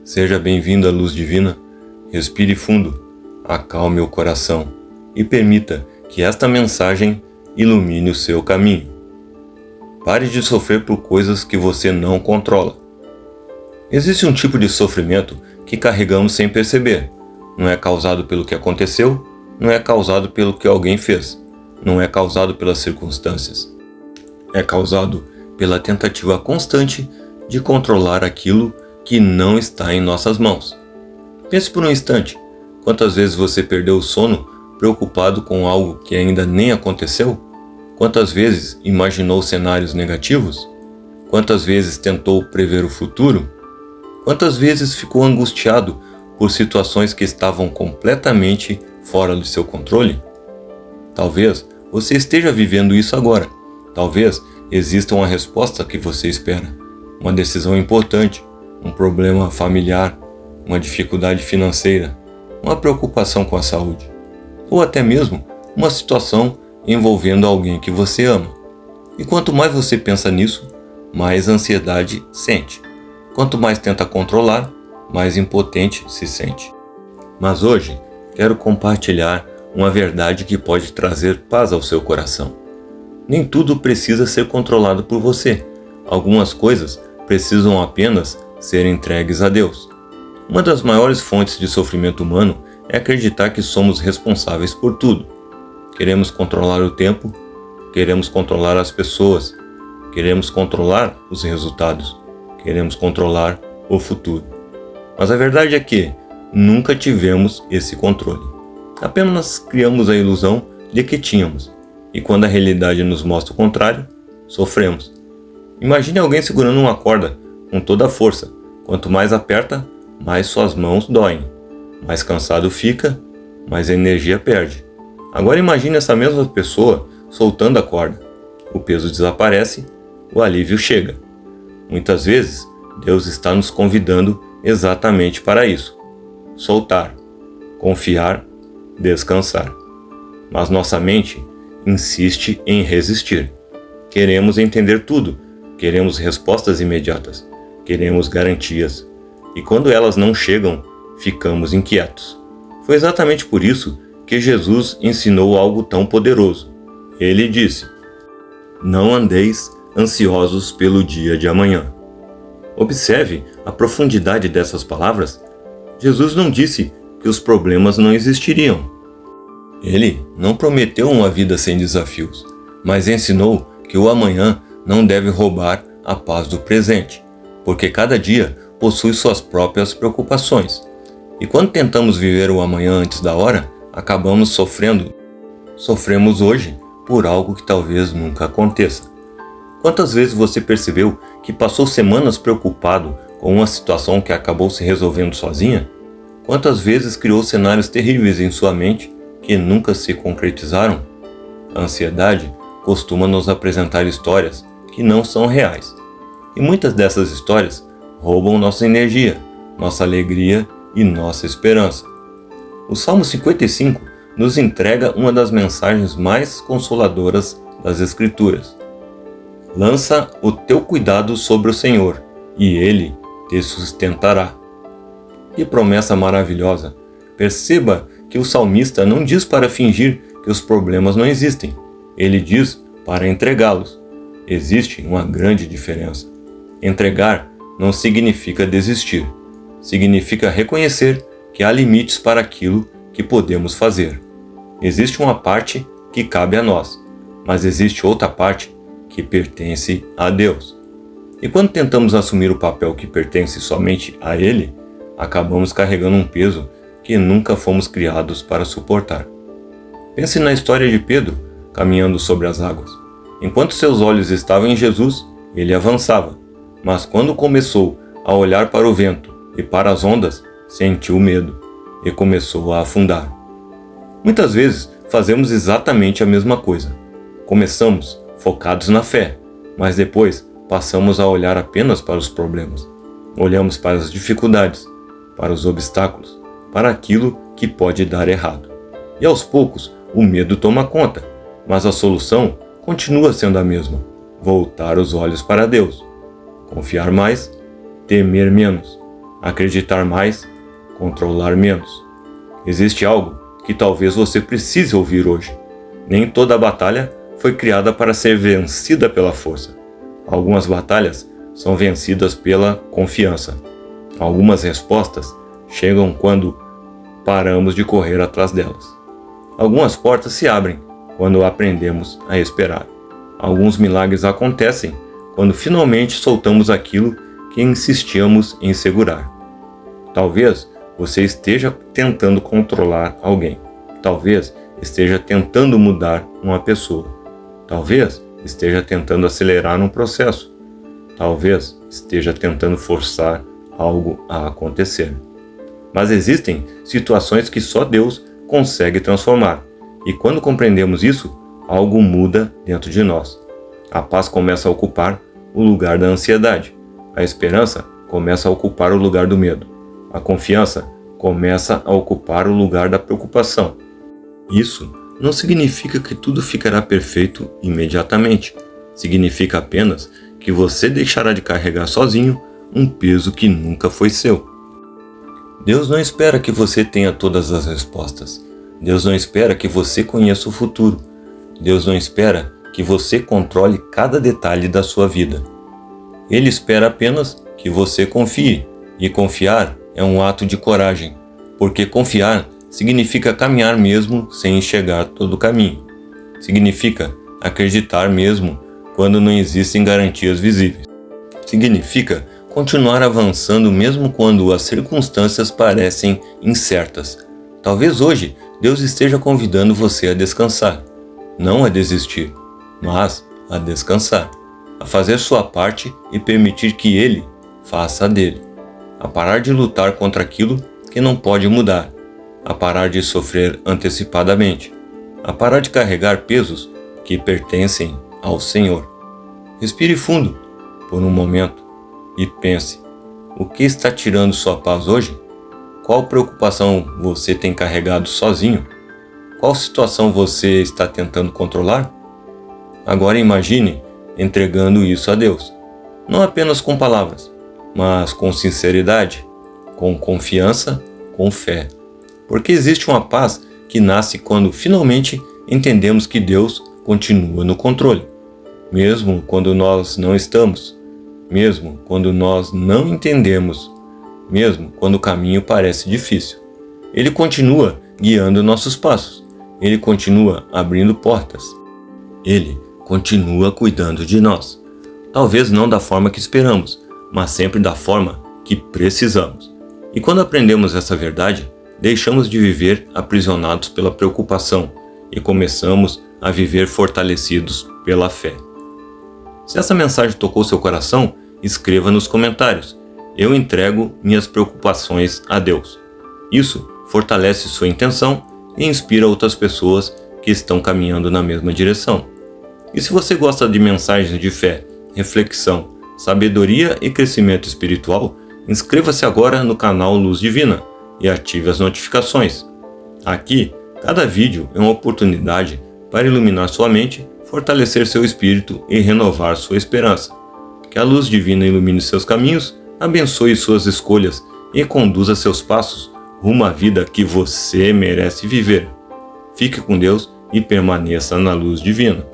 Seja bem-vindo à luz divina. Respire fundo, acalme o coração e permita que esta mensagem ilumine o seu caminho. Pare de sofrer por coisas que você não controla. Existe um tipo de sofrimento que carregamos sem perceber. Não é causado pelo que aconteceu, não é causado pelo que alguém fez, não é causado pelas circunstâncias. É causado pela tentativa constante de controlar aquilo que não está em nossas mãos. Pense por um instante, quantas vezes você perdeu o sono preocupado com algo que ainda nem aconteceu? Quantas vezes imaginou cenários negativos? Quantas vezes tentou prever o futuro? Quantas vezes ficou angustiado por situações que estavam completamente fora do seu controle? Talvez você esteja vivendo isso agora. Talvez exista uma resposta que você espera. Uma decisão importante, um problema familiar, uma dificuldade financeira, uma preocupação com a saúde, ou até mesmo uma situação envolvendo alguém que você ama. E quanto mais você pensa nisso, mais ansiedade sente. Quanto mais tenta controlar, mais impotente se sente. Mas hoje, quero compartilhar uma verdade que pode trazer paz ao seu coração. Nem tudo precisa ser controlado por você. Algumas coisas precisam apenas ser entregues a Deus. Uma das maiores fontes de sofrimento humano é acreditar que somos responsáveis por tudo. Queremos controlar o tempo, queremos controlar as pessoas, queremos controlar os resultados, queremos controlar o futuro. Mas a verdade é que nunca tivemos esse controle. Apenas criamos a ilusão de que tínhamos, e quando a realidade nos mostra o contrário, sofremos. Imagine alguém segurando uma corda com toda a força. Quanto mais aperta, mais suas mãos doem. Mais cansado fica, mais energia perde. Agora imagine essa mesma pessoa soltando a corda. O peso desaparece, o alívio chega. Muitas vezes, Deus está nos convidando exatamente para isso. Soltar, confiar, descansar. Mas nossa mente insiste em resistir. Queremos entender tudo, queremos respostas imediatas, queremos garantias. E quando elas não chegam, ficamos inquietos. Foi exatamente por isso que Jesus ensinou algo tão poderoso. Ele disse: "Não andeis ansiosos pelo dia de amanhã." Observe a profundidade dessas palavras. Jesus não disse que os problemas não existiriam. Ele não prometeu uma vida sem desafios, mas ensinou que o amanhã não deve roubar a paz do presente, porque cada dia possui suas próprias preocupações. E quando tentamos viver o amanhã antes da hora, acabamos sofrendo. Sofremos hoje por algo que talvez nunca aconteça. Quantas vezes você percebeu que passou semanas preocupado com uma situação que acabou se resolvendo sozinha? Quantas vezes criou cenários terríveis em sua mente que nunca se concretizaram? A ansiedade costuma nos apresentar histórias que não são reais. E muitas dessas histórias roubam nossa energia, nossa alegria e nossa esperança. O Salmo 55 nos entrega uma das mensagens mais consoladoras das Escrituras. Lança o teu cuidado sobre o Senhor, e Ele te sustentará. Que promessa maravilhosa! Perceba que o salmista não diz para fingir que os problemas não existem. Ele diz para entregá-los. Existe uma grande diferença. Entregar não significa desistir. Significa reconhecer que há limites para aquilo que podemos fazer. Existe uma parte que cabe a nós, mas existe outra parte que pertence a Deus. E quando tentamos assumir o papel que pertence somente a Ele, acabamos carregando um peso que nunca fomos criados para suportar. Pense na história de Pedro caminhando sobre as águas. Enquanto seus olhos estavam em Jesus, ele avançava, mas quando começou a olhar para o vento e para as ondas, sentiu medo e começou a afundar. Muitas vezes fazemos exatamente a mesma coisa. Começamos focados na fé, mas depois passamos a olhar apenas para os problemas. Olhamos para as dificuldades, para os obstáculos, para aquilo que pode dar errado. E aos poucos o medo toma conta, mas a solução continua sendo a mesma: voltar os olhos para Deus, confiar mais, temer menos, acreditar mais, controlar menos. Existe algo que talvez você precise ouvir hoje. Nem toda batalha foi criada para ser vencida pela força. Algumas batalhas são vencidas pela confiança. Algumas respostas chegam quando paramos de correr atrás delas. Algumas portas se abrem quando aprendemos a esperar. Alguns milagres acontecem quando finalmente soltamos aquilo que insistíamos em segurar. Talvez você esteja tentando controlar alguém. Talvez esteja tentando mudar uma pessoa. Talvez esteja tentando acelerar um processo. Talvez esteja tentando forçar algo a acontecer. Mas existem situações que só Deus consegue transformar. E quando compreendemos isso, algo muda dentro de nós. A paz começa a ocupar o lugar da ansiedade. A esperança começa a ocupar o lugar do medo. A confiança começa a ocupar o lugar da preocupação. Isso não significa que tudo ficará perfeito imediatamente. Significa apenas que você deixará de carregar sozinho um peso que nunca foi seu. Deus não espera que você tenha todas as respostas. Deus não espera que você conheça o futuro. Deus não espera que você controle cada detalhe da sua vida. Ele espera apenas que você confie. E confiar é um ato de coragem, porque confiar significa caminhar mesmo sem enxergar todo o caminho. Significa acreditar mesmo quando não existem garantias visíveis. Significa continuar avançando mesmo quando as circunstâncias parecem incertas. Talvez hoje Deus esteja convidando você a descansar, não a desistir, mas a descansar, a fazer sua parte e permitir que Ele faça a dele, a parar de lutar contra aquilo que não pode mudar, a parar de sofrer antecipadamente, a parar de carregar pesos que pertencem ao Senhor. Respire fundo por um momento e pense: o que está tirando sua paz hoje? Qual preocupação você tem carregado sozinho? Qual situação você está tentando controlar? Agora imagine entregando isso a Deus, não apenas com palavras, mas com sinceridade, com confiança, com fé. Porque existe uma paz que nasce quando finalmente entendemos que Deus continua no controle, mesmo quando nós não estamos, mesmo quando nós não entendemos, mesmo quando o caminho parece difícil. Ele continua guiando nossos passos, Ele continua abrindo portas, Ele continua cuidando de nós. Talvez não da forma que esperamos, mas sempre da forma que precisamos. E quando aprendemos essa verdade, deixamos de viver aprisionados pela preocupação e começamos a viver fortalecidos pela fé. Se essa mensagem tocou seu coração, escreva nos comentários: eu entrego minhas preocupações a Deus. Isso fortalece sua intenção e inspira outras pessoas que estão caminhando na mesma direção. E se você gosta de mensagens de fé, reflexão, sabedoria e crescimento espiritual, inscreva-se agora no canal Luz Divina e ative as notificações. Aqui, cada vídeo é uma oportunidade para iluminar sua mente, fortalecer seu espírito e renovar sua esperança. Que a luz divina ilumine seus caminhos, abençoe suas escolhas e conduza seus passos rumo à vida que você merece viver. Fique com Deus e permaneça na luz divina.